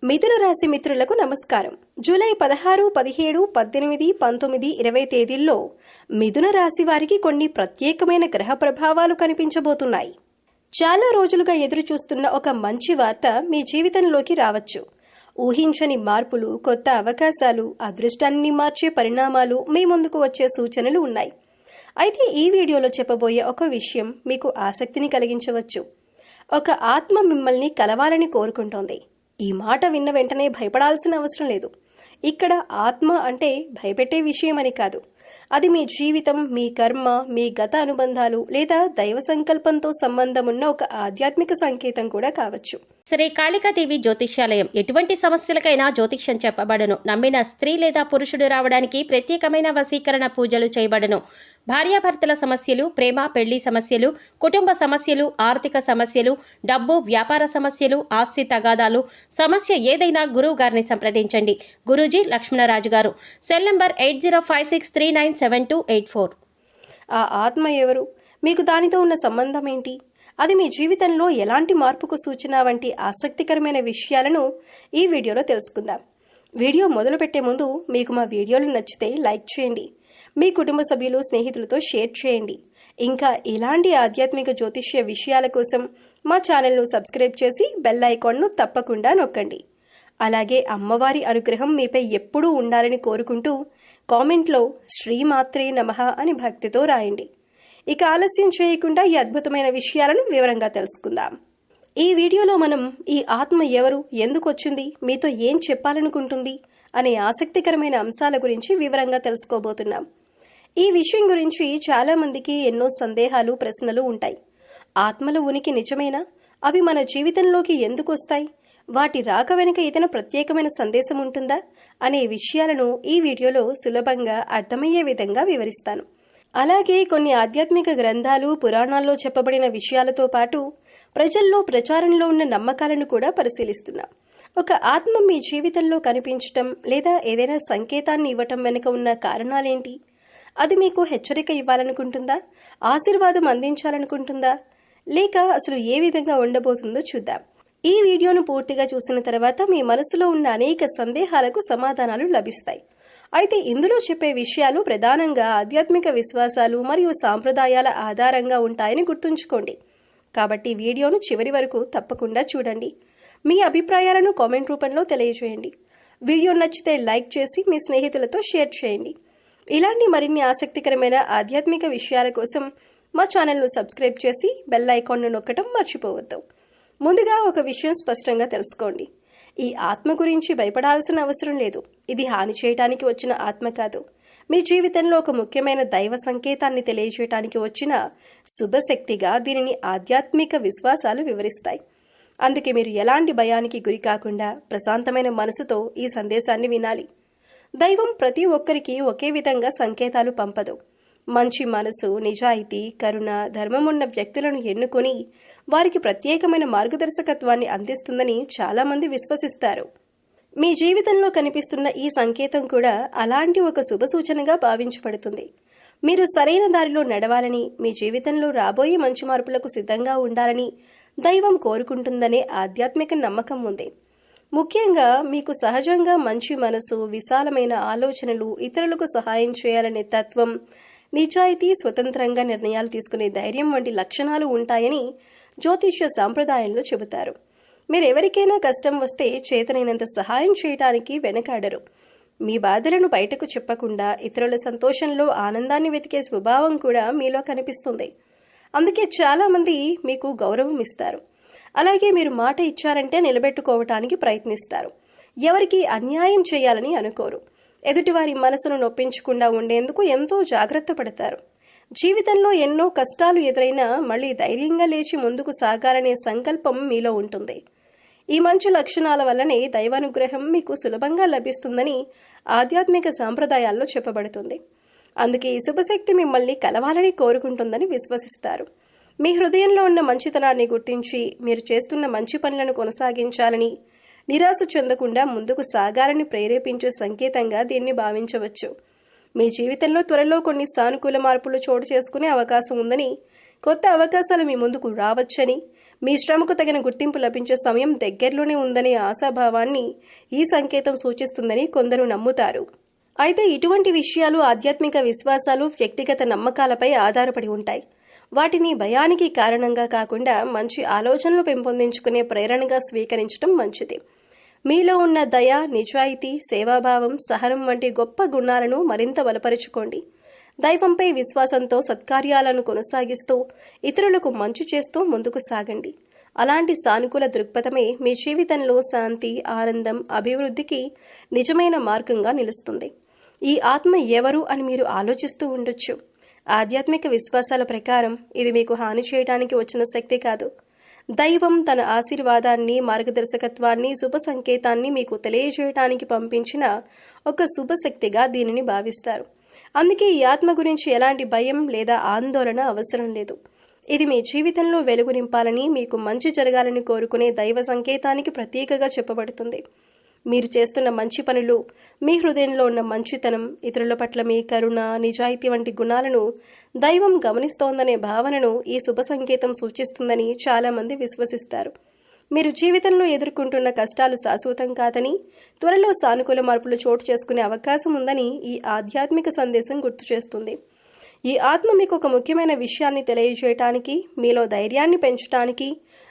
మిథున రాశి మిత్రులకు నమస్కారం. జూలై 16, 17, 18, 19, 20 తేదీల్లో మిథున రాశి వారికి కొన్ని ప్రత్యేకమైన గ్రహ ప్రభావాలు కనిపించబోతున్నాయి. చాలా రోజులుగా ఎదురు చూస్తున్న ఒక మంచి వార్త మీ జీవితంలోకి రావచ్చు. ఊహించని మార్పులు, కొత్త అవకాశాలు, అదృష్టాన్ని మార్చే పరిణామాలు మీ ముందుకు వచ్చే సూచనలు ఉన్నాయి. అయితే ఈ వీడియోలో చెప్పబోయే ఒక విషయం మీకు ఆసక్తిని కలిగించవచ్చు. ఒక ఆత్మ మిమ్మల్ని కలవాలని కోరుకుంటోంది. ఈ మాట విన్న వెంటనే భయపడాల్సిన అవసరం లేదు. ఇక్కడ ఆత్మ అంటే భయపెట్టే విషయం అని కాదు. అది మీ జీవితం, మీ కర్మ, మీ గత అనుబంధాలు లేదా దైవ సంకల్పంతో సంబంధం ఉన్న ఒక ఆధ్యాత్మిక సంకేతం కూడా కావచ్చు. శ్రీ కాళికాదేవి జ్యోతిష్యాలయం ఎటువంటి సమస్యలకైనా జ్యోతిష్యం చెప్పబడను. నమ్మిన స్త్రీ లేదా పురుషుడు రావడానికి ప్రత్యేకమైన వశీకరణ పూజలు చేయబడను. భార్యాభర్తల సమస్యలు, ప్రేమ పెళ్లి సమస్యలు, కుటుంబ సమస్యలు, ఆర్థిక సమస్యలు, డబ్బు వ్యాపార సమస్యలు, ఆస్తి తగాదాలు, సమస్య ఏదైనా గురువు గారిని సంప్రదించండి. గురూజీ లక్ష్మణరాజు గారు. Cell number 8056397284. ఆ ఆత్మ ఎవరు? మీకు దానితో ఉన్న సంబంధం ఏంటి? అది మీ జీవితంలో ఎలాంటి మార్పుకు సూచన వంటి ఆసక్తికరమైన విషయాలను ఈ వీడియోలో తెలుసుకుందాం. వీడియో మొదలుపెట్టే ముందు మీకు మా వీడియోలు నచ్చితే లైక్ చేయండి. మీ కుటుంబ సభ్యులు, స్నేహితులతో షేర్ చేయండి. ఇంకా ఇలాంటి ఆధ్యాత్మిక జ్యోతిష్య విషయాల కోసం మా ఛానల్ను సబ్స్క్రైబ్ చేసి బెల్ ఐకాన్ను తప్పకుండా నొక్కండి. అలాగే అమ్మవారి అనుగ్రహం మీపై ఎప్పుడూ ఉండాలని కోరుకుంటూ కామెంట్లో శ్రీమాత్రే నమః అని భక్తితో రాయండి. ఇక ఆలస్యం చేయకుండా ఈ అద్భుతమైన విషయాలను వివరంగా తెలుసుకుందాం. ఈ వీడియోలో మనం ఈ ఆత్మ ఎవరు, ఎందుకు వచ్చింది, మీతో ఏం చెప్పాలనుకుంటుంది అనే ఆసక్తికరమైన అంశాల గురించి వివరంగా తెలుసుకోబోతున్నాం. ఈ విషయం గురించి చాలామందికి ఎన్నో సందేహాలు, ప్రశ్నలు ఉంటాయి. ఆత్మల ఉనికి నిజమేనా? అవి మన జీవితంలోకి ఎందుకు వస్తాయి? వాటి రాక వెనుక ఏదైనా ప్రత్యేకమైన సందేశం ఉంటుందా అనే విషయాలను ఈ వీడియోలో సులభంగా అర్థమయ్యే విధంగా వివరిస్తాను. అలాగే కొన్ని ఆధ్యాత్మిక గ్రంథాలు, పురాణాల్లో చెప్పబడిన విషయాలతో పాటు ప్రజల్లో ప్రచారంలో ఉన్న నమ్మకాలను కూడా పరిశీలిస్తున్నాం. ఒక ఆత్మ మీ జీవితంలో కనిపించటం లేదా ఏదైనా సంకేతాన్ని ఇవ్వటం వెనుక ఉన్న కారణాలేంటి? అది మీకు హెచ్చరిక ఇవ్వాలనుకుంటుందా, ఆశీర్వాదం అందించాలనుకుంటుందా, లేక అసలు ఏ విధంగా ఉండబోతుందో చూద్దాం. ఈ వీడియోను పూర్తిగా చూసిన తర్వాత మీ మనసులో ఉన్న అనేక సందేహాలకు సమాధానాలు లభిస్తాయి. అయితే ఇందులో చెప్పే విషయాలు ప్రధానంగా ఆధ్యాత్మిక విశ్వాసాలు మరియు సాంప్రదాయాల ఆధారంగా ఉంటాయని గుర్తుంచుకోండి. కాబట్టి వీడియోను చివరి వరకు తప్పకుండా చూడండి. మీ అభిప్రాయాలను కామెంట్ రూపంలో తెలియజేయండి. వీడియో నచ్చితే లైక్ చేసి మీ స్నేహితులతో షేర్ చేయండి. ఇలాంటి మరిన్ని ఆసక్తికరమైన ఆధ్యాత్మిక విషయాల కోసం మా ఛానల్ను సబ్స్క్రైబ్ చేసి బెల్ ఐకాన్ను నొక్కడం మర్చిపోవద్దు. ముందుగా ఒక విషయం స్పష్టంగా తెలుసుకోండి. ఈ ఆత్మ గురించి భయపడాల్సిన అవసరం లేదు. ఇది హాని చేయటానికి వచ్చిన ఆత్మ కాదు. మీ జీవితంలో ఒక ముఖ్యమైన దైవ సంకేతాన్ని తెలియజేయటానికి వచ్చిన శుభశక్తిగా దీనిని ఆధ్యాత్మిక విశ్వాసాలు వివరిస్తాయి. అందుకే మీరు ఎలాంటి భయానికి గురి కాకుండా ప్రశాంతమైన మనసుతో ఈ సందేశాన్ని వినాలి. దైవం ప్రతి ఒక్కరికి ఒకే విధంగా సంకేతాలు పంపదు. మంచి మనసు, నిజాయితీ, కరుణ, ధర్మమున్న వ్యక్తులను ఎన్నుకొని వారికి ప్రత్యేకమైన మార్గదర్శకత్వాన్ని అందిస్తుందని చాలామంది విశ్వసిస్తారు. మీ జీవితంలో కనిపిస్తున్న ఈ సంకేతం కూడా అలాంటి ఒక శుభ సూచనగా భావించబడుతుంది. మీరు సరైన దారిలో నడవాలని, మీ జీవితంలో రాబోయే మంచి మార్పులకు సిద్ధంగా ఉండాలని దైవం కోరుకుంటుందనే ఆధ్యాత్మిక నమ్మకం ఉంది. ముఖ్యంగా మీకు సహజంగా మంచి మనసు, విశాలమైన ఆలోచనలు, ఇతరులకు సహాయం చేయాలనే తత్వం, నిజాయితీ, స్వతంత్రంగా నిర్ణయాలు తీసుకునే ధైర్యం వంటి లక్షణాలు ఉంటాయని జ్యోతిష్య సాంప్రదాయంలో చెబుతారు. మీరు ఎవరికైనా కష్టం వస్తే చేతనైనంత సహాయం చేయటానికి వెనకాడరు. మీ బాధలను బయటకు చెప్పకుండా ఇతరుల సంతోషంలో ఆనందాన్ని వెతికే స్వభావం కూడా మీలో కనిపిస్తుంది. అందుకే చాలామంది మీకు గౌరవం ఇస్తారు. అలాగే మీరు మాట ఇచ్చారంటే నిలబెట్టుకోవటానికి ప్రయత్నిస్తారు. ఎవరికి అన్యాయం చేయాలని అనుకోరు. ఎదుటివారి మనసును నొప్పించకుండా ఉండేందుకు ఎంతో జాగ్రత్త పడతారు. జీవితంలో ఎన్నో కష్టాలు ఎదురైనా మళ్ళీ ధైర్యంగా లేచి ముందుకు సాగాలనే సంకల్పం మీలో ఉంటుంది. ఈ మంచి లక్షణాల వల్లనే దైవానుగ్రహం మీకు సులభంగా లభిస్తుందని ఆధ్యాత్మిక సాంప్రదాయాల్లో చెప్పబడుతుంది. అందుకే ఈ శుభశక్తి మిమ్మల్ని కలవాలని కోరుకుంటుందని విశ్వసిస్తారు. మీ హృదయంలో ఉన్న మంచితనాన్ని గుర్తించి మీరు చేస్తున్న మంచి పనులను కొనసాగించాలని, నిరాశ చెందకుండా ముందుకు సాగాలని ప్రేరేపించే సంకేతంగా దీన్ని భావించవచ్చు. మీ జీవితంలో త్వరలో కొన్ని సానుకూల మార్పులు చోటు చేసుకునే అవకాశం ఉందని, కొత్త అవకాశాలు మీ ముందుకు రావచ్చని, మీ శ్రమకు తగిన గుర్తింపు లభించే సమయం దగ్గరలోనే ఉందనే ఆశాభావాన్ని ఈ సంకేతం సూచిస్తుందని కొందరు నమ్ముతారు. అయితే ఇటువంటి విషయాలు ఆధ్యాత్మిక విశ్వాసాలు, వ్యక్తిగత నమ్మకాలపై ఆధారపడి ఉంటాయి. వాటిని భయానికి కారణంగా కాకుండా మంచి ఆలోచనలు పెంపొందించుకునే ప్రేరణగా స్వీకరించడం మంచిది. మీలో ఉన్న దయ, నిజాయితీ, సేవాభావం, సహనం వంటి గొప్ప గుణాలను మరింత బలపరుచుకోండి. దైవంపై విశ్వాసంతో సత్కార్యాలను కొనసాగిస్తూ ఇతరులకు మంచి చేస్తూ ముందుకు సాగండి. అలాంటి సానుకూల దృక్పథమే మీ జీవితంలో శాంతి, ఆనందం, అభివృద్ధికి నిజమైన మార్గంగా నిలుస్తుంది. ఈ ఆత్మ ఎవరు అని మీరు ఆలోచిస్తూ ఉండొచ్చు. ఆధ్యాత్మిక విశ్వాసాల ప్రకారం ఇది మీకు హాని చేయడానికి వచ్చిన శక్తి కాదు. దైవం తన ఆశీర్వాదాన్ని, మార్గదర్శకత్వాన్ని, శుభ సంకేతాన్ని మీకు తెలియజేయడానికి పంపించిన ఒక శుభశక్తిగా దీనిని భావిస్తారు. అందుకే ఈ ఆత్మ గురించి ఎలాంటి భయం లేదా ఆందోళన అవసరం లేదు. ఇది మీ జీవితంలో వెలుగు నింపాలని, మీకు మంచి జరగాలని కోరుకునే దైవ సంకేతానికి ప్రతీకగా చెప్పబడుతుంది. మీరు చేస్తున్న మంచి పనులు, మీ హృదయంలో ఉన్న మంచితనం, ఇతరుల పట్ల మీ కరుణ, నిజాయితీ వంటి గుణాలను దైవం గమనిస్తోందనే భావనను ఈ శుభ సంకేతం సూచిస్తుందని చాలామంది విశ్వసిస్తారు. మీరు జీవితంలో ఎదుర్కొంటున్న కష్టాలు శాశ్వతం కాదని, త్వరలో సానుకూల మార్పులు చోటు చేసుకునే అవకాశం ఉందని ఈ ఆధ్యాత్మిక సందేశం గుర్తు చేస్తుంది. ఈ ఆత్మ మీకు ఒక ముఖ్యమైన విషయాన్ని తెలియజేయటానికి, మీలో ధైర్యాన్ని పెంచడానికి,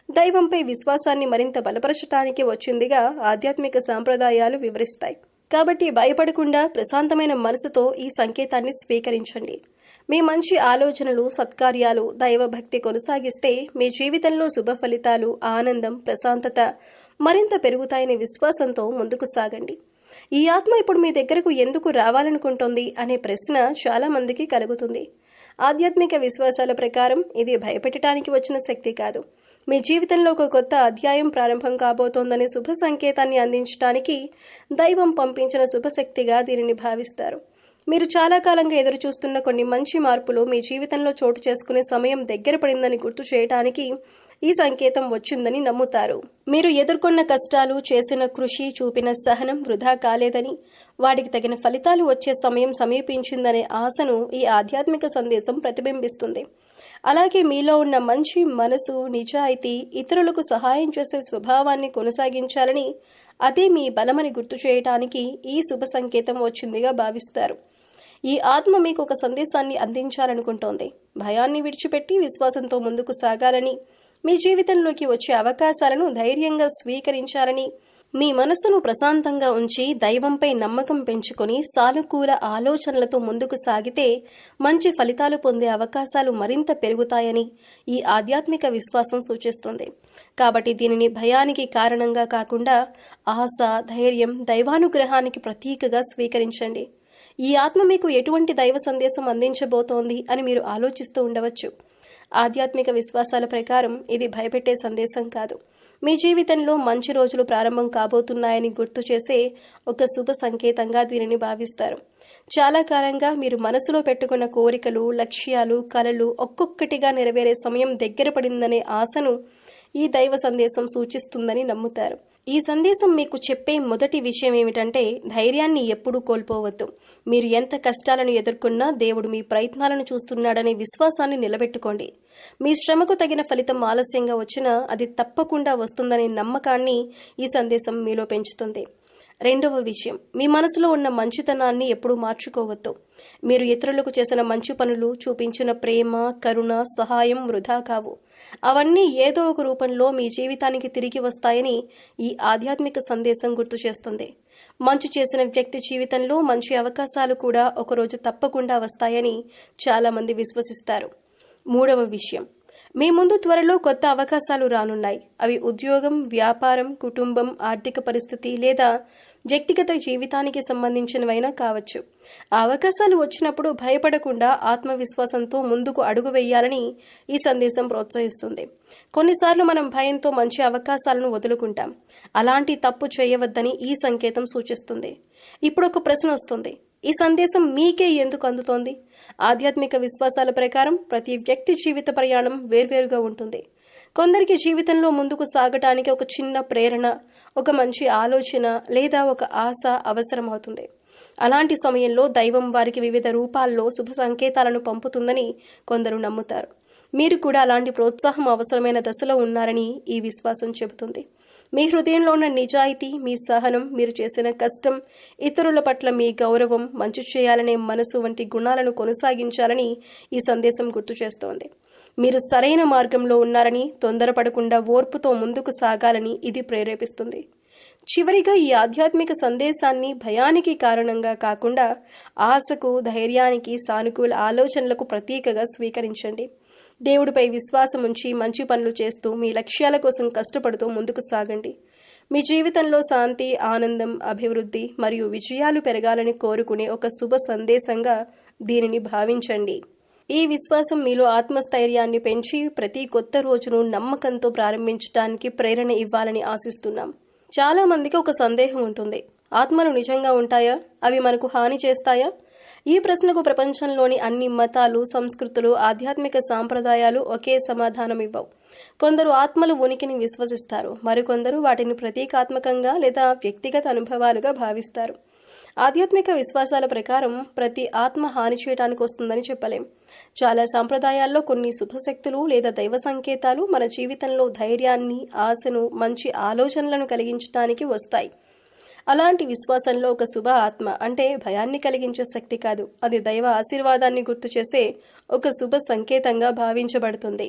దైవంపై విశ్వాసాన్ని మరింత బలపరచటానికి వచ్చిందిగా ఆధ్యాత్మిక సాంప్రదాయాలు వివరిస్తాయి. కాబట్టి భయపడకుండా ప్రశాంతమైన మనసుతో ఈ సంకేతాన్ని స్వీకరించండి. మీ మంచి ఆలోచనలు, సత్కార్యాలు, దైవభక్తి కొనసాగిస్తే మీ జీవితంలో శుభ ఫలితాలు, ఆనందం, ప్రశాంతత మరింత పెరుగుతాయనే విశ్వాసంతో ముందుకు సాగండి. ఈ ఆత్మ ఇప్పుడు మీ దగ్గరకు ఎందుకు రావాలనుకుంటోంది అనే ప్రశ్న చాలా మందికి కలుగుతుంది. ఆధ్యాత్మిక విశ్వాసాల ప్రకారం ఇది భయపెట్టడానికి వచ్చిన శక్తి కాదు. మీ జీవితంలో ఒక కొత్త అధ్యాయం ప్రారంభం కాబోతోందనే శుభ సంకేతాన్ని అందించడానికి దైవం పంపించిన శుభశక్తిగా దీనిని భావిస్తారు. మీరు చాలా కాలంగా ఎదురు చూస్తున్న కొన్ని మంచి మార్పులు మీ జీవితంలో చోటు చేసుకునే సమయం దగ్గర పడిందని గుర్తు చేయడానికి ఈ సంకేతం వచ్చిందని నమ్ముతారు. మీరు ఎదుర్కొన్న కష్టాలు, చేసిన కృషి, చూపిన సహనం వృధా కాలేదని, వాటికి తగిన ఫలితాలు వచ్చే సమయం సమీపించిందనే ఆశను ఈ ఆధ్యాత్మిక సందేశం ప్రతిబింబిస్తుంది. అలాగే మీలో ఉన్న మంచి మనసు, నిజాయితీ, ఇతరులకు సహాయం చేసే స్వభావాన్ని కొనసాగించాలని, అదే మీ బలమని గుర్తు చేయటానికి ఈ శుభ సంకేతం వచ్చిందిగా భావిస్తారు. ఈ ఆత్మ మీకు ఒక సందేశాన్ని అందించాలనుకుంటోంది. భయాన్ని విడిచిపెట్టి విశ్వాసంతో ముందుకు సాగాలని, మీ జీవితంలోకి వచ్చే అవకాశాలను ధైర్యంగా స్వీకరించాలని, మీ మనసును ప్రశాంతంగా ఉంచి దైవంపై నమ్మకం పెంచుకొని సానుకూల ఆలోచనలతో ముందుకు సాగితే మంచి ఫలితాలు పొందే అవకాశాలు మరింత పెరుగుతాయని ఈ ఆధ్యాత్మిక విశ్వాసం సూచిస్తుంది. కాబట్టి దీనిని భయానికి కారణంగా కాకుండా ఆశ, ధైర్యం, దైవానుగ్రహానికి ప్రతీకగా స్వీకరించండి. ఈ ఆత్మ మీకు ఎటువంటి దైవ సందేశం అందించబోతోంది అని మీరు ఆలోచిస్తూ ఉండవచ్చు. ఆధ్యాత్మిక విశ్వాసాల ప్రకారం ఇది భయపెట్టే సందేశం కాదు. మీ జీవితంలో మంచి రోజులు ప్రారంభం కాబోతున్నాయని గుర్తు చేసే ఒక శుభ సంకేతంగా దీనిని భావిస్తారు. చాలా కాలంగా మీరు మనసులో పెట్టుకున్న కోరికలు, లక్ష్యాలు, కలలు ఒక్కొక్కటిగా నెరవేరే సమయం దగ్గర పడిందనే ఆశను ఈ దైవ సందేశం సూచిస్తుందని నమ్ముతారు. ఈ సందేశం మీకు చెప్పే మొదటి విషయం ఏమిటంటే, ధైర్యాన్ని ఎప్పుడూ కోల్పోవద్దు. మీరు ఎంత కష్టాలను ఎదుర్కొన్నా దేవుడు మీ ప్రయత్నాలను చూస్తున్నాడనే విశ్వాసాన్ని నిలబెట్టుకోండి. మీ శ్రమకు తగిన ఫలితం ఆలస్యంగా వచ్చినా అది తప్పకుండా వస్తుందనే నమ్మకాన్ని ఈ సందేశం మీలో పెంచుతుంది. రెండవ విషయం, మీ మనసులో ఉన్న మంచితనాన్ని ఎప్పుడూ మార్చుకోవద్దు. మీరు ఇతరులకు చేసిన మంచి పనులు, చూపించిన ప్రేమ, కరుణ, సహాయం వృధా కావు. అవన్నీ ఏదో ఒక రూపంలో మీ జీవితానికి తిరిగి వస్తాయని ఈ ఆధ్యాత్మిక సందేశం గుర్తు చేస్తుంది. మంచి చేసిన వ్యక్తి జీవితంలో మంచి అవకాశాలు కూడా ఒకరోజు తప్పకుండా వస్తాయని చాలామంది విశ్వసిస్తారు. మూడవ విషయం, మీ ముందు త్వరలో కొత్త అవకాశాలు రానున్నాయి. అవి ఉద్యోగం, వ్యాపారం, కుటుంబం, ఆర్థిక పరిస్థితి లేదా వ్యక్తిగత జీవితానికి సంబంధించినవైనా కావచ్చు. ఆ అవకాశాలు వచ్చినప్పుడు భయపడకుండా ఆత్మవిశ్వాసంతో ముందుకు అడుగు వేయాలని ఈ సందేశం ప్రోత్సహిస్తుంది. కొన్నిసార్లు మనం భయంతో మంచి అవకాశాలను వదులుకుంటాం. అలాంటి తప్పు చేయవద్దని ఈ సంకేతం సూచిస్తుంది. ఇప్పుడు ఒక ప్రశ్న వస్తుంది, ఈ సందేశం మీకే ఎందుకు అందుతోంది? ఆధ్యాత్మిక విశ్వాసాల ప్రకారం ప్రతి వ్యక్తి జీవిత ప్రయాణం వేర్వేరుగా ఉంటుంది. కొందరికి జీవితంలో ముందుకు సాగటానికి ఒక చిన్న ప్రేరణ, ఒక మంచి ఆలోచన లేదా ఒక ఆశ అవసరమవుతుంది. అలాంటి సమయంలో దైవం వారికి వివిధ రూపాల్లో శుభ సంకేతాలను పంపుతుందని కొందరు నమ్ముతారు. మీరు కూడా అలాంటి ప్రోత్సాహం అవసరమైన దశలో ఉన్నారని ఈ విశ్వాసం చెబుతుంది. మీ హృదయంలో ఉన్న నిజాయితీ, మీ సహనం, మీరు చేసిన కష్టం, ఇతరుల పట్ల మీ గౌరవం, మంచి చేయాలనే మనసు వంటి గుణాలను కొనసాగించాలని ఈ సందేశం గుర్తు చేస్తోంది. మీరు సరైన మార్గంలో ఉన్నారని, తొందరపడకుండా ఓర్పుతో ముందుకు సాగాలని ఇది ప్రేరేపిస్తుంది. చివరిగా ఈ ఆధ్యాత్మిక సందేశాన్ని భయానికి కారణంగా కాకుండా ఆశకు, ధైర్యానికి, సానుకూల ఆలోచనలకు ప్రతీకగా స్వీకరించండి. దేవుడిపై విశ్వాసం ఉంచి మంచి పనులు చేస్తూ మీ లక్ష్యాల కోసం కష్టపడుతూ ముందుకు సాగండి. మీ జీవితంలో శాంతి, ఆనందం, అభివృద్ధి మరియు విజయాలు పెరగాలని కోరుకునే ఒక శుభ సందేశంగా దీనిని భావించండి. ఈ విశ్వాసం మీలో ఆత్మస్థైర్యాన్ని పెంచి ప్రతి కొత్త రోజును నమ్మకంతో ప్రారంభించడానికి ప్రేరణ ఇవ్వాలని ఆశిస్తున్నాం. చాలా మందికి ఒక సందేహం ఉంటుంది. ఆత్మలు నిజంగా ఉంటాయా? అవి మనకు హాని చేస్తాయా? ఈ ప్రశ్నకు ప్రపంచంలోని అన్ని మతాలు, సంస్కృతులు, ఆధ్యాత్మిక సాంప్రదాయాలు ఒకే సమాధానం ఇవ్వవు. కొందరు ఆత్మలు ఉనికిని విశ్వసిస్తారు, మరికొందరు వాటిని ప్రతీకాత్మకంగా లేదా వ్యక్తిగత అనుభవాలుగా భావిస్తారు. ఆధ్యాత్మిక విశ్వాసాల ప్రకారం ప్రతి ఆత్మ హాని చేయడానికి వస్తుందని చెప్పలేం. చాలా సాంప్రదాయాల్లో కొన్ని శుభశక్తులు లేదా దైవ సంకేతాలు మన జీవితంలో ధైర్యాన్ని, ఆశను, మంచి ఆలోచనలను కలిగించడానికి వస్తాయి. అలాంటి విశ్వాసంలో ఒక శుభ ఆత్మ అంటే భయాన్ని కలిగించే శక్తి కాదు, అది దైవ ఆశీర్వాదాన్ని గుర్తు చేసే ఒక శుభ సంకేతంగా భావించబడుతుంది.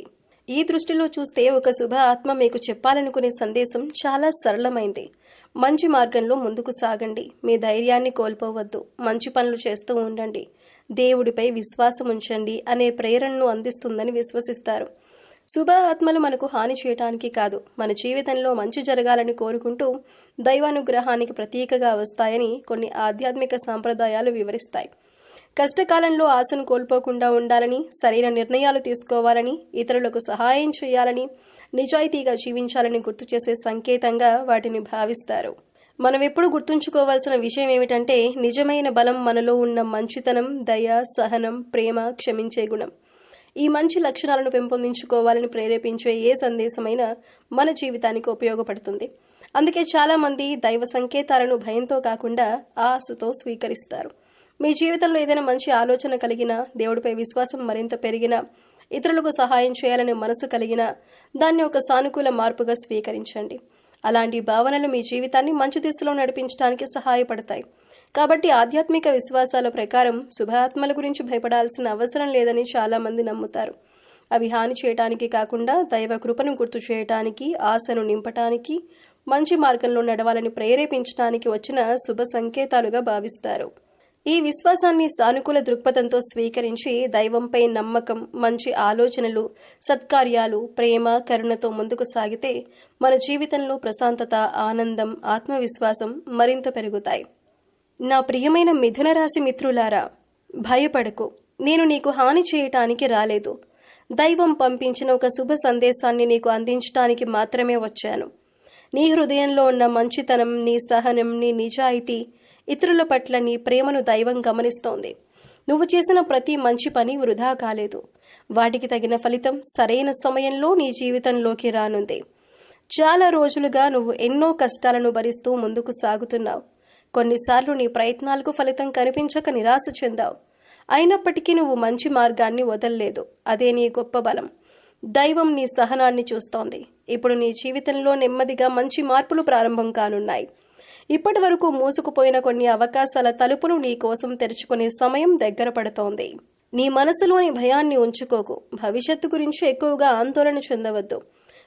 ఈ దృష్టిలో చూస్తే ఒక శుభ ఆత్మ మీకు చెప్పాలనుకునే సందేశం చాలా సరళమైంది. మంచి మార్గంలో ముందుకు సాగండి, మీ ధైర్యాన్ని కోల్పోవద్దు, మంచి పనులు చేస్తూ ఉండండి, దేవుడిపై విశ్వాసం ఉంచండి అనే ప్రేరణను అందిస్తుందని విశ్వసిస్తారు. శుభ ఆత్మలు మనకు హాని చేయటానికి కాదు, మన జీవితంలో మంచి జరగాలని కోరుకుంటూ దైవానుగ్రహానికి ప్రతీకగా వస్తాయని కొన్ని ఆధ్యాత్మిక సాంప్రదాయాలు వివరిస్తాయి. కష్టకాలంలో ఆశను కోల్పోకుండా ఉండాలని, సరైన నిర్ణయాలు తీసుకోవాలని, ఇతరులకు సహాయం చేయాలని, నిజాయితీగా జీవించాలని గుర్తు చేసే సంకేతంగా వాటిని భావిస్తారు. మనం ఎప్పుడు గుర్తుంచుకోవాల్సిన విషయం ఏమిటంటే, నిజమైన బలం మనలో ఉన్న మంచితనం, దయ, సహనం, ప్రేమ, క్షమించే గుణం. ఈ మంచి లక్షణాలను పెంపొందించుకోవాలని ప్రేరేపించే ఏ సందేశమైనా మన జీవితానికి ఉపయోగపడుతుంది. అందుకే చాలామంది దైవ సంకేతాలను భయంతో కాకుండా ఆశతో స్వీకరిస్తారు. మీ జీవితంలో ఏదైనా మంచి ఆలోచన కలిగినా, దేవుడిపై విశ్వాసం మరింత పెరిగినా, ఇతరులకు సహాయం చేయాలనే మనసు కలిగినా దాన్ని ఒక సానుకూల మార్పుగా స్వీకరించండి. అలాంటి భావనలు మీ జీవితాన్ని మంచి దిశలో నడిపించడానికి సహాయపడతాయి. కాబట్టి ఆధ్యాత్మిక విశ్వాసాల ప్రకారం శుభాత్మల గురించి భయపడాల్సిన అవసరం లేదని చాలామంది నమ్ముతారు. అవి హాని చేయటానికి కాకుండా దైవ కృపను గుర్తు చేయటానికి, ఆశను నింపటానికి, మంచి మార్గంలో నడవాలని ప్రేరేపించడానికి వచ్చిన శుభ సంకేతాలుగా భావిస్తారు. ఈ విశ్వాసాన్ని సానుకూల దృక్పథంతో స్వీకరించి దైవంపై నమ్మకం, మంచి ఆలోచనలు, సత్కార్యాలు, ప్రేమ, కరుణతో ముందుకు సాగితే మన జీవితంలో ప్రశాంతత, ఆనందం, ఆత్మవిశ్వాసం మరింత పెరుగుతాయి. నా ప్రియమైన మిథున రాశి మిత్రులారా, భయపడకు, నేను నీకు హాని చేయటానికి రాలేదు. దైవం పంపించిన ఒక శుభ సందేశాన్ని నీకు అందించడానికి మాత్రమే వచ్చాను. నీ హృదయంలో ఉన్న మంచితనం, నీ సహనం, నీ నిజాయితీ, ఇతరుల పట్ల నీ ప్రేమను దైవం గమనిస్తోంది. నువ్వు చేసిన ప్రతి మంచి పని వృధా కాలేదు. వాటికి తగిన ఫలితం సరైన సమయంలో నీ జీవితంలోకి రానుంది. చాలా రోజులుగా నువ్వు ఎన్నో కష్టాలను భరిస్తూ ముందుకు సాగుతున్నావు. కొన్నిసార్లు నీ ప్రయత్నాలకు ఫలితం కనిపించక నిరాశ చెందావు. అయినప్పటికీ నువ్వు మంచి మార్గాన్ని వదల్లేదు. అదే నీ గొప్ప బలం. దైవం నీ సహనాన్ని చూస్తోంది. ఇప్పుడు నీ జీవితంలో నెమ్మదిగా మంచి మార్పులు ప్రారంభం కానున్నాయి. ఇప్పటి వరకు మూసుకుపోయిన కొన్ని అవకాశాల తలుపులు నీ కోసం తెరుచుకునే సమయం దగ్గర పడుతోంది. నీ మనసులోని భయాన్ని ఉంచుకోకు. భవిష్యత్తు గురించి ఎక్కువగా ఆందోళన చెందవద్దు.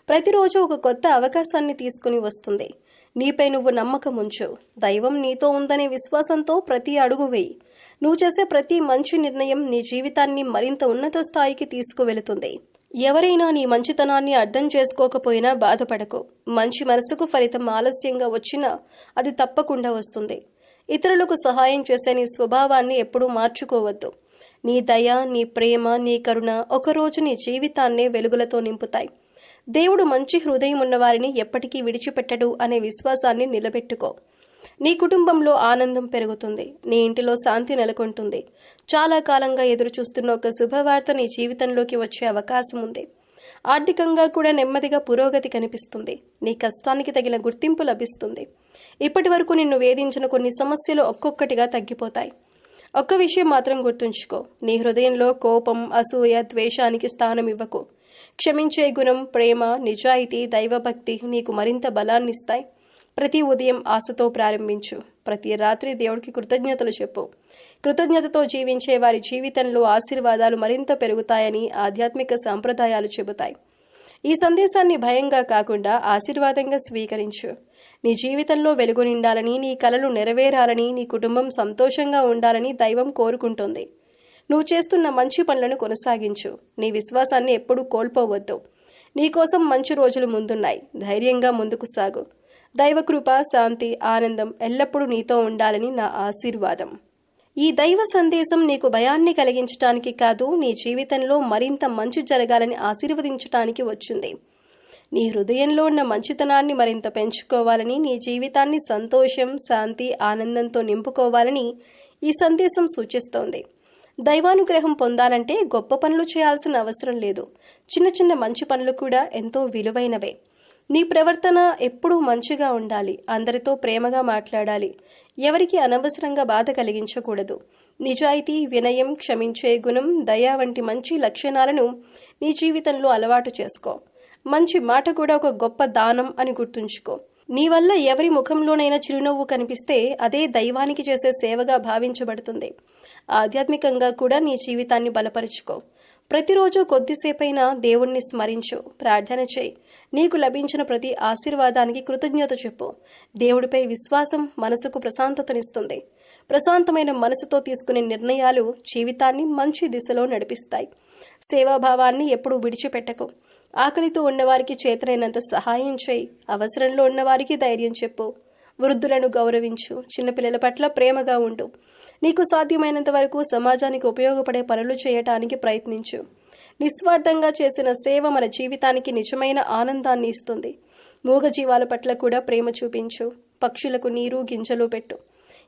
ప్రతిరోజు ఒక కొత్త అవకాశాన్ని తీసుకుని వస్తుంది. నీపై నువ్వు నమ్మకం ఉంచు. దైవం నీతో ఉందనే విశ్వాసంతో ప్రతి అడుగు వేయి. నువ్వు చేసే ప్రతి మంచి నిర్ణయం నీ జీవితాన్ని మరింత ఉన్నత స్థాయికి తీసుకువెళుతుంది. ఎవరైనా నీ మంచితనాన్ని అర్థం చేసుకోకపోయినా బాధపడకు. మంచి మనసుకు ఫలితం ఆలస్యంగా వచ్చినా అది తప్పకుండా వస్తుంది. ఇతరులకు సహాయం చేసే నీ స్వభావాన్ని ఎప్పుడూ మార్చుకోవద్దు. నీ దయ, నీ ప్రేమ, నీ కరుణ ఒకరోజు నీ జీవితాన్నే వెలుగులతో నింపుతాయి. దేవుడు మంచి హృదయం ఉన్నవారిని ఎప్పటికీ విడిచిపెట్టడు అనే విశ్వాసాన్ని నిలబెట్టుకో. నీ కుటుంబంలో ఆనందం పెరుగుతుంది. నీ ఇంటిలో శాంతి నెలకొంటుంది. చాలా కాలంగా ఎదురు చూస్తున్న ఒక శుభవార్త నీ జీవితంలోకి వచ్చే అవకాశం ఉంది. ఆర్థికంగా కూడా నెమ్మదిగా పురోగతి కనిపిస్తుంది. నీ కష్టానికి తగిన గుర్తింపు లభిస్తుంది. ఇప్పటి వరకు నిన్ను వేధించిన కొన్ని సమస్యలు ఒక్కొక్కటిగా తగ్గిపోతాయి. ఒక్క విషయం మాత్రం గుర్తుంచుకో, నీ హృదయంలో కోపం, అసూయ, ద్వేషానికి స్థానం ఇవ్వకు. క్షమించే గుణం, ప్రేమ, నిజాయితీ, దైవభక్తి నీకు మరింత బలాన్నిస్తాయి. ప్రతి ఉదయం ఆశతో ప్రారంభించు. ప్రతి రాత్రి దేవుడికి కృతజ్ఞతలు చెప్పు. కృతజ్ఞతతో జీవించే వారి జీవితంలో ఆశీర్వాదాలు మరింత పెరుగుతాయని ఆధ్యాత్మిక సాంప్రదాయాలు చెబుతాయి. ఈ సందేశాన్ని భయంగా కాకుండా ఆశీర్వాదంగా స్వీకరించు. నీ జీవితంలో వెలుగు నిండాలని, నీ కలలు నెరవేరాలని, నీ కుటుంబం సంతోషంగా ఉండాలని దైవం కోరుకుంటోంది. నువ్వు చేస్తున్న మంచి పనులను కొనసాగించు. నీ విశ్వాసాన్ని ఎప్పుడూ కోల్పోవద్దు. నీకోసం మంచి రోజులు ముందున్నాయి. ధైర్యంగా ముందుకు సాగు. దైవకృప, శాంతి, ఆనందం ఎల్లప్పుడూ నీతో ఉండాలని నా ఆశీర్వాదం. ఈ దైవ సందేశం నీకు భయాన్ని కలిగించడానికి కాదు, నీ జీవితంలో మరింత మంచి జరగాలని ఆశీర్వదించడానికి వచ్చింది. నీ హృదయంలో ఉన్న మంచితనాన్ని మరింత పెంచుకోవాలని, నీ జీవితాన్ని సంతోషం, శాంతి, ఆనందంతో నింపుకోవాలని ఈ సందేశం సూచిస్తోంది. దైవానుగ్రహం పొందాలంటే గొప్ప పనులు చేయాల్సిన అవసరం లేదు. చిన్న చిన్న మంచి పనులు కూడా ఎంతో విలువైనవే. నీ ప్రవర్తన ఎప్పుడూ మంచిగా ఉండాలి. అందరితో ప్రేమగా మాట్లాడాలి. ఎవరికి అనవసరంగా బాధ కలిగించకూడదు. నిజాయితీ, వినయం, క్షమించే గుణం, దయ వంటి మంచి లక్షణాలను నీ జీవితంలో అలవాటు చేసుకో. మంచి మాట కూడా ఒక గొప్ప దానం అని గుర్తుంచుకో. నీ వల్ల ఎవరి ముఖంలోనైనా చిరునవ్వు కనిపిస్తే అదే దైవానికి చేసే సేవగా భావించబడుతుంది. ఆధ్యాత్మికంగా కూడా నీ జీవితాన్ని బలపరుచుకో. ప్రతిరోజు కొద్దిసేపైనా దేవుణ్ణి స్మరించు, ప్రార్థన చేయి. నీకు లభించిన ప్రతి ఆశీర్వాదానికి కృతజ్ఞత చెప్పు. దేవుడిపై విశ్వాసం మనసుకు ప్రశాంతతనిస్తుంది. ప్రశాంతమైన మనసుతో తీసుకునే నిర్ణయాలు జీవితాన్ని మంచి దిశలో నడిపిస్తాయి. సేవాభావాన్ని ఎప్పుడూ విడిచిపెట్టకు. ఆకలితో ఉన్నవారికి చేతనైనంత సహాయం చేయి. అవసరంలో ఉన్నవారికి ధైర్యం చెప్పు. వృద్ధులను గౌరవించు. చిన్నపిల్లల పట్ల ప్రేమగా ఉండు. నీకు సాధ్యమైనంత వరకు సమాజానికి ఉపయోగపడే పనులు చేయటానికి ప్రయత్నించు. నిస్వార్థంగా చేసిన సేవ మన జీవితానికి నిజమైన ఆనందాన్ని ఇస్తుంది. మూగజీవాల పట్ల కూడా ప్రేమ చూపించు. పక్షులకు నీరు, గింజలు పెట్టు.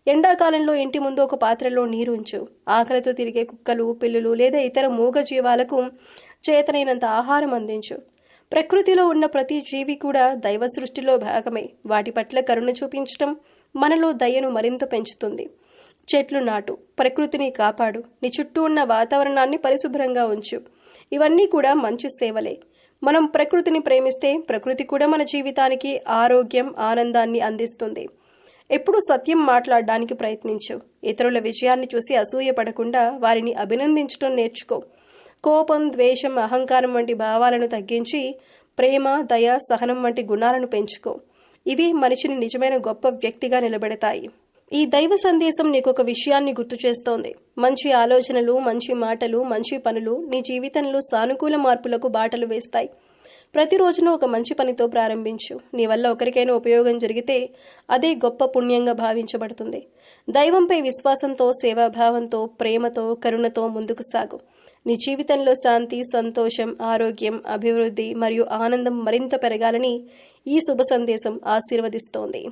ఎండాకాలంలో ఇంటి ముందు ఒక పాత్రలో నీరు ఉంచు. ఆకలితో తిరిగే కుక్కలు, పిల్లులు లేదా ఇతర మూగజీవాలకు చేతనైనంత ఆహారం అందించు. ప్రకృతిలో ఉన్న ప్రతి జీవి కూడా దైవ సృష్టిలో భాగమే. వాటి పట్ల కరుణ చూపించటం మనలో దయను మరింత పెంచుతుంది. చెట్లు నాటు. ప్రకృతిని కాపాడు. నీ చుట్టూ ఉన్న వాతావరణాన్ని పరిశుభ్రంగా ఉంచు. ఇవన్నీ కూడా మంచి సేవలే. మనం ప్రకృతిని ప్రేమిస్తే ప్రకృతి కూడా మన జీవితానికి ఆరోగ్యం, ఆనందాన్ని అందిస్తుంది. ఎప్పుడూ సత్యం మాట్లాడడానికి ప్రయత్నించు. ఇతరుల విజయాన్ని చూసి అసూయపడకుండా వారిని అభినందించడం నేర్చుకో. కోపం, ద్వేషం, అహంకారం వంటి భావాలను తగ్గించి ప్రేమ, దయ, సహనం వంటి గుణాలను పెంచుకో. ఇవి మనిషిని నిజమైన గొప్ప వ్యక్తిగా నిలబెడతాయి. ఈ దైవ సందేశం నీకు ఒక విషయాన్ని గుర్తు చేస్తోంది. మంచి ఆలోచనలు, మంచి మాటలు, మంచి పనులు నీ జీవితంలో సానుకూల మార్పులకు బాటలు వేస్తాయి. ప్రతిరోజును ఒక మంచి పనితో ప్రారంభించు. నీ వల్ల ఒకరికైనా ఉపయోగం జరిగితే అదే గొప్ప పుణ్యంగా భావించబడుతుంది. దైవంపై విశ్వాసంతో, సేవాభావంతో, ప్రేమతో, కరుణతో ముందుకు సాగు. నీ జీవితంలో శాంతి, సంతోషం, ఆరోగ్యం, అభివృద్ధి మరియు ఆనందం మరింత పెరగాలని ఈ శుభ సందేశం ఆశీర్వదిస్తోంది.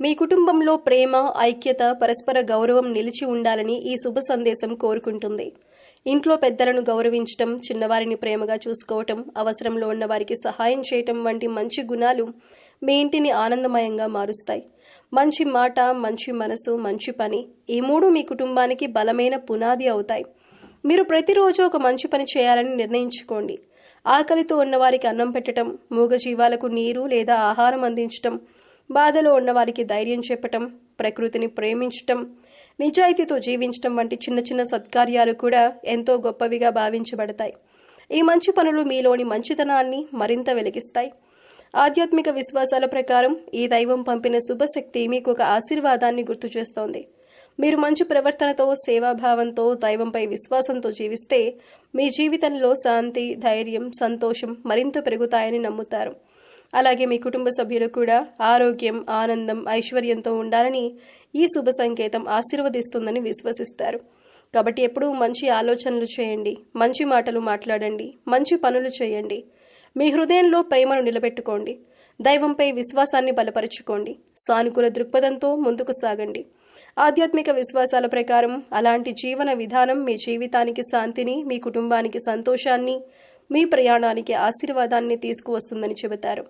మీ కుటుంబంలో ప్రేమ, ఐక్యత, పరస్పర గౌరవం నిలిచి ఉండాలని ఈ శుభ సందేశం కోరుకుంటుంది. ఇంట్లో పెద్దలను గౌరవించటం, చిన్నవారిని ప్రేమగా చూసుకోవటం, అవసరంలో ఉన్న వారికి సహాయం చేయటం వంటి మంచి గుణాలు మీ ఇంటిని ఆనందమయంగా మారుస్తాయి. మంచి మాట, మంచి మనసు, మంచి పని ఈ మూడు మీ కుటుంబానికి బలమైన పునాది అవుతాయి. మీరు ప్రతిరోజు ఒక మంచి పని చేయాలని నిర్ణయించుకోండి. ఆకలితో ఉన్నవారికి అన్నం పెట్టడం, మూగజీవాలకు నీరు లేదా ఆహారం అందించటం, బాధలో ఉన్నవారికి ధైర్యం చెప్పటం, ప్రకృతిని ప్రేమించటం, నిజాయితీతో జీవించటం వంటి చిన్న చిన్న సత్కార్యాలు కూడా ఎంతో గొప్పవిగా భావించబడతాయి. ఈ మంచి పనులు మీలోని మంచితనాన్ని మరింత వెలిగిస్తాయి. ఆధ్యాత్మిక విశ్వాసాల ప్రకారం ఈ దైవం పంపిన శుభశక్తి మీకు ఒక ఆశీర్వాదాన్ని గుర్తు చేస్తోంది. మీరు మంచి ప్రవర్తనతో, సేవాభావంతో, దైవంపై విశ్వాసంతో జీవిస్తే మీ జీవితంలో శాంతి, ధైర్యం, సంతోషం మరింత పెరుగుతాయని నమ్ముతారు. అలాగే మీ కుటుంబ సభ్యులు కూడా ఆరోగ్యం, ఆనందం, ఐశ్వర్యంతో ఉండాలని ఈ శుభ సంకేతం ఆశీర్వదిస్తుందని విశ్వసిస్తారు. కాబట్టి ఎప్పుడూ మంచి ఆలోచనలు చేయండి, మంచి మాటలు మాట్లాడండి, మంచి పనులు చేయండి. మీ హృదయంలో ప్రేమను నిలబెట్టుకోండి. దైవంపై విశ్వాసాన్ని బలపరుచుకోండి. సానుకూల దృక్పథంతో ముందుకు సాగండి. ఆధ్యాత్మిక విశ్వాసాల ప్రకారం అలాంటి జీవన విధానం మీ జీవితానికి శాంతిని, మీ కుటుంబానికి సంతోషాన్ని, మీ ప్రయాణానికి ఆశీర్వాదాన్ని తీసుకువస్తుందని చెబుతారు.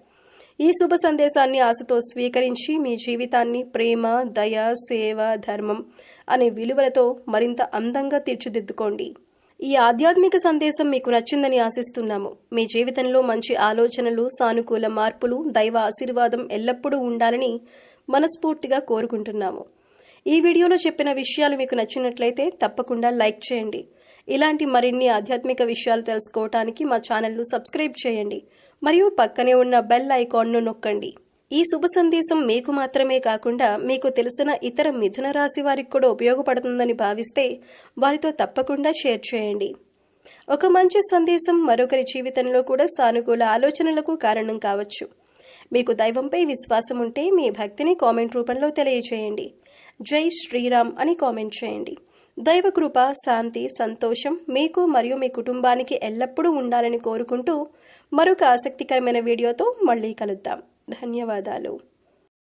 ఈ శుభ సందేశాన్ని ఆశతో స్వీకరించి మీ జీవితాన్ని ప్రేమ, దయ, సేవ, ధర్మం అనే విలువలతో మరింత అందంగా తీర్చిదిద్దుకోండి. ఈ ఆధ్యాత్మిక సందేశం మీకు నచ్చిందని ఆశిస్తున్నాము. మీ జీవితంలో మంచి ఆలోచనలు, సానుకూల మార్పులు, దైవ ఆశీర్వాదం ఎల్లప్పుడూ ఉండాలని మనస్ఫూర్తిగా కోరుకుంటున్నాము. ఈ వీడియోలో చెప్పిన విషయాలు మీకు నచ్చినట్లయితే తప్పకుండా లైక్ చేయండి. ఇలాంటి మరిన్ని ఆధ్యాత్మిక విషయాలు తెలుసుకోవటానికి మా ఛానల్ను సబ్స్క్రైబ్ చేయండి మరియు పక్కనే ఉన్న బెల్ ఐకాన్ను నొక్కండి. ఈ శుభ సందేశం మీకు మాత్రమే కాకుండా మీకు తెలిసిన ఇతర మిథున రాశి వారికి కూడా ఉపయోగపడుతుందని భావిస్తే వారితో తప్పకుండా షేర్ చేయండి. ఒక మంచి సందేశం మరొకరి జీవితంలో కూడా సానుకూల ఆలోచనలకు కారణం కావచ్చు. మీకు దైవంపై విశ్వాసం ఉంటే మీ భక్తిని కామెంట్ రూపంలో తెలియజేయండి. జై శ్రీరామ్ అని కామెంట్ చేయండి. దైవ కృప, శాంతి, సంతోషం మీకు మరియు మీ కుటుంబానికి ఎల్లప్పుడూ ఉండాలని కోరుకుంటూ మరొక ఆసక్తికరమైన వీడియోతో మళ్ళీ కలుద్దాం. ధన్యవాదాలు.